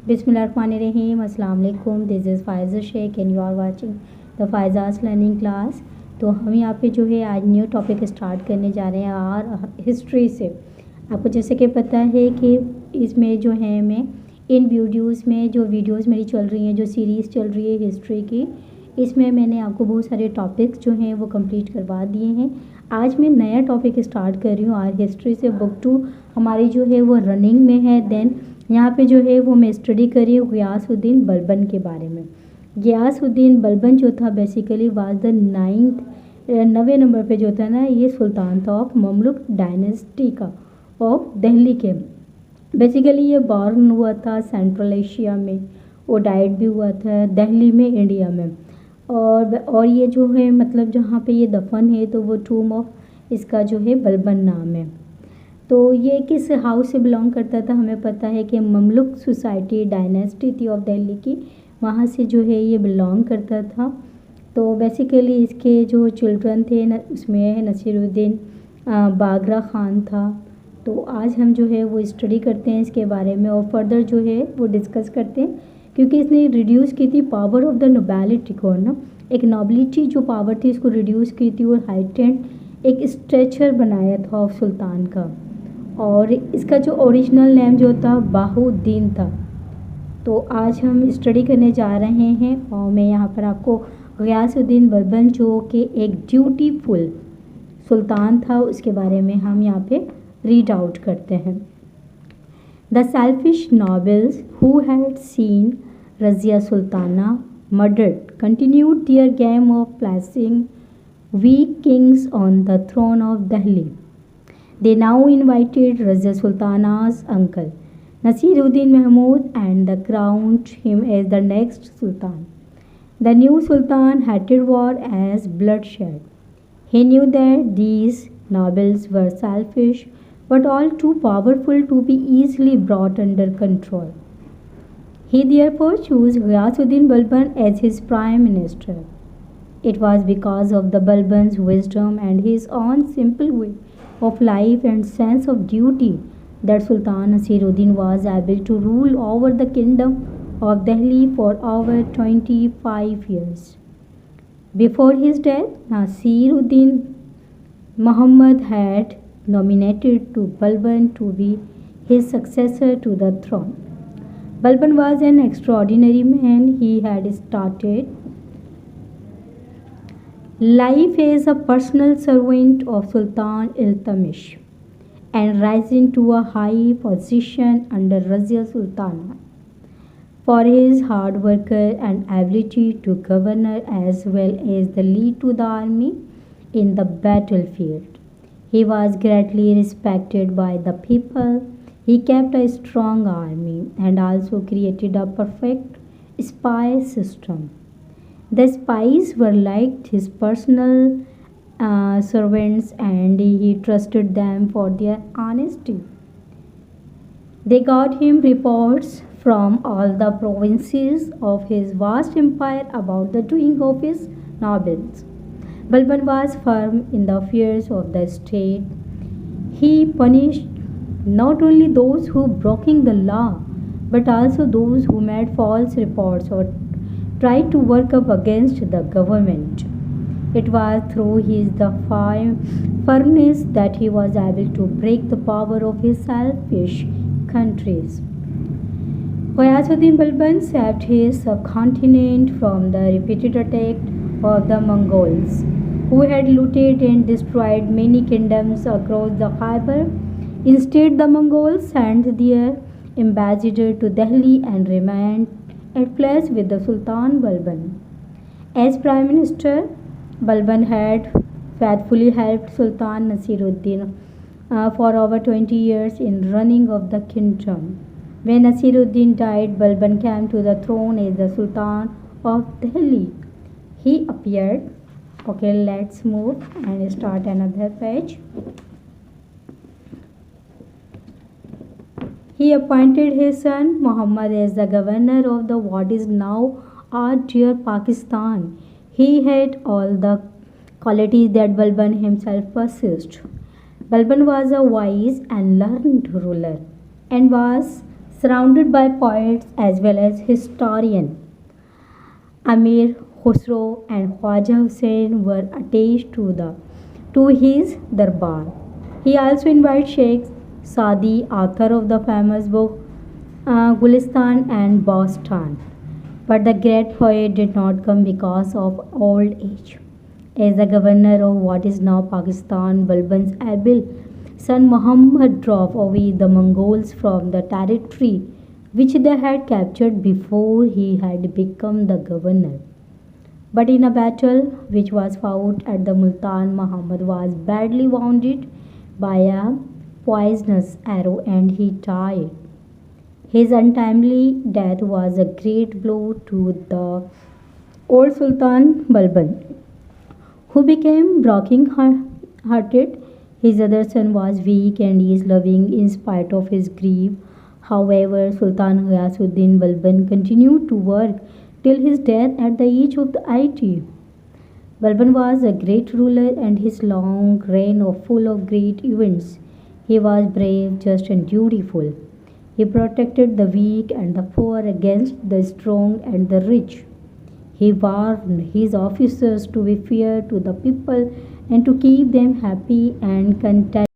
Bismillahirrahmanirrahim. Assalamu alaikum. This is Faiza Shaikh and you are watching the Faiza's learning class. तो हम यहाँ पे जो है आज न्यू टॉपिक स्टार्ट करने जा रहे हैं और हिस्ट्री से। आपको जैसे कि पता है कि इसमें जो है मैं इन वीडियोस में जो वीडियोस मेरी चल रही हैं, जो सीरीज़ चल रही है हिस्ट्री की, इसमें मैंने आपको बहुत सारे टॉपिक्स जो हैं वो कंप्लीट करवा दिए हैं। आज मैं नया टॉपिक स्टार्ट कर रही हूँ और हिस्ट्री से बुक 2 हमारी जो है वो रनिंग में है। देन यहाँ पे जो है वो मैं स्टडी कर रही हूँ गियास उद दीन बलबन के बारे में। गियास उद दीन बलबन जो था बेसिकली वाज द 9वें नंबर पे जो था ना, ये सुल्तान था ऑफ ममलुक डायनेस्टी का ऑफ दिल्ली के। बेसिकली ये बॉर्न हुआ था सेंट्रल एशिया में, वो डाइट भी हुआ था दिल्ली में इंडिया में। और ये जो है मतलब जहाँ पे ये दफन है तो वो टूम ऑफ इसका जो है बलबन नाम है। तो ये किस हाउस से बिलोंग करता था हमें पता है कि ममलुक सोसाइटी डायनेस्टी थी ऑफ दिल्ली की, वहाँ से जो है ये बिलोंग करता था। तो बेसिकली इसके जो चिल्ड्रन थे उसमें नसीर उद दीन बागरा ख़ान था। तो आज हम जो है वो स्टडी करते हैं इसके बारे में और फर्दर जो है वो डिस्कस करते हैं, क्योंकि इसने रिड्यूस की थी पावर ऑफ द नोबेलिटी को ना, एक नोबलिटी जो पावर थी इसको रिड्यूस की थी और हाइटेंड एक स्ट्रेचर बनाया था ऑफ सुल्तान का। और इसका जो ओरिजिनल नेम जो था बाहुद्दीन था। तो आज हम स्टडी करने जा रहे हैं और मैं यहाँ पर आपको गियास उद दीन बलबन जो कि एक ड्यूटीफुल सुल्तान था उसके बारे में हम यहाँ पे रीड आउट करते हैं। The selfish nobles who had seen Razia Sultana murdered continued their game of placing weak kings on the throne of Delhi. They now invited Razia Sultana's uncle, Nasir UD DIN Mahmud, and crowned him as the next sultan. The new sultan hated war as bloodshed. He knew that these nobles were selfish, but all too powerful to be easily brought under control. He therefore chose Ghiyas Ud Din Balban as his prime minister. It was because of the Balban's wisdom and his own simple way of life and sense of duty that Sultan Nasir ud Din was able to rule over the kingdom of Delhi for over 25 years. Before his death, Nasir ud Din Muhammad had nominated to Balban to be his successor to the throne. Balban was an extraordinary man. He had started life as a personal servant of Sultan Iltutmish and rising to a high position under Razia Sultana for his hard work and ability to govern as well as the lead to the army in the battlefield. He was greatly respected by the people. He kept a strong army and also created a perfect spy system. The spies were like his personal servants and he trusted them for their honesty. They got him reports from all the provinces of his vast empire about the doing of his nobles. Balban was firm in the affairs of the state. He punished not only those who broke the law, but also those who made false reports or tried to work up against the government. It was through his firmness that he was able to break the power of his selfish countries. Ghiyas Ud Din Balban saved his subcontinent from the repeated attack of the Mongols, who had looted and destroyed many kingdoms across the Khyber. Instead, the Mongols sent their ambassador to Delhi and remained at place with the Sultan Balban. As Prime Minister, Balban had faithfully helped Sultan Nasir ud Din for over 20 years in running of the kingdom. When Nasir ud Din died, Balban came to the throne as the Sultan of Delhi. He appeared. Okay, let's move and start another page. He appointed his son Muhammad as the governor of the what is now our dear Pakistan. He had all the qualities that Balban himself possessed. Balban was a wise and learned ruler and was surrounded by poets as well as historians. Amir Khusro and Khwaja Hussain were attached to his darbar. He also invited Sheikh Sadi, author of the famous book Gulistan and Bostan. But the great poet did not come because of old age. As the governor of what is now Pakistan, Balban's able son Muhammad drove away the Mongols from the territory which they had captured before he had become the governor. But in a battle which was fought at the Multan, Muhammad was badly wounded by a poisonous arrow and he died. His untimely death was a great blow to the old Sultan Balban, who became broken hearted. His other son was weak and is loving in spite of his grief. However, Sultan GHIYAS UD DIN Balban continued to work till his death at the age of 80. Balban was a great ruler and his long reign was full of great events. He was brave, just and dutiful. He protected the weak and the poor against the strong and the rich. He warned his officers to be fair to the people and to keep them happy and content.